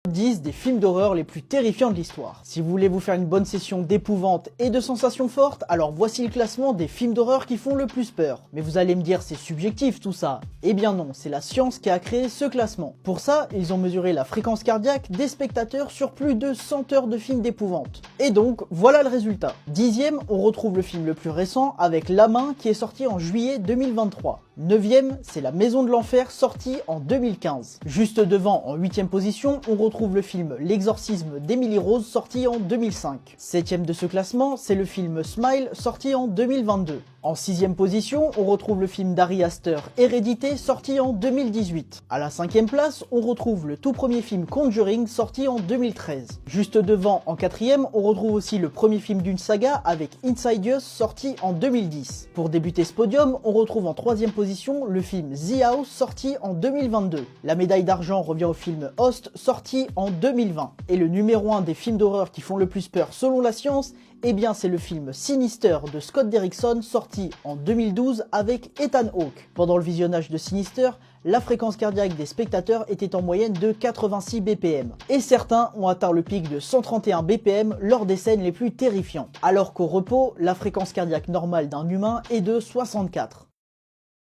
10 des films d'horreur les plus terrifiants de l'histoire. Si vous voulez vous faire une bonne session d'épouvante et de sensations fortes, alors voici le classement des films d'horreur qui font le plus peur. Mais vous allez me dire c'est subjectif tout ça. Eh bien non, c'est la science qui a créé ce classement. Pour ça, ils ont mesuré la fréquence cardiaque des spectateurs sur plus de 100 heures de films d'épouvante. Et donc, voilà le résultat. 10e, on retrouve le film le plus récent avec La Main qui est sorti en juillet 2023. 9e, c'est La Maison de l'Enfer sorti en 2015. Juste devant, en 8e position, on retrouve le film L'Exorcisme d'Emily Rose sorti en 2005. 7e de ce classement, c'est le film Smile sorti en 2022. En 6e position, on retrouve le film d'Ari Aster Hérédité sorti en 2018. À la 5e place, on retrouve le tout premier film Conjuring sorti en 2013. Juste devant, en 4e, on retrouve aussi le premier film d'une saga avec Insidious sorti en 2010. Pour débuter ce podium, on retrouve en 3e position le film The House sorti en 2022. La médaille d'argent revient au film Host sorti en 2020. Et le numéro 1 des films d'horreur qui font le plus peur selon la science, eh bien c'est le film Sinister de Scott Derrickson sorti en 2012 avec Ethan Hawke. Pendant le visionnage de Sinister, la fréquence cardiaque des spectateurs était en moyenne de 86 BPM. Et certains ont atteint le pic de 131 BPM lors des scènes les plus terrifiantes. Alors qu'au repos, la fréquence cardiaque normale d'un humain est de 64.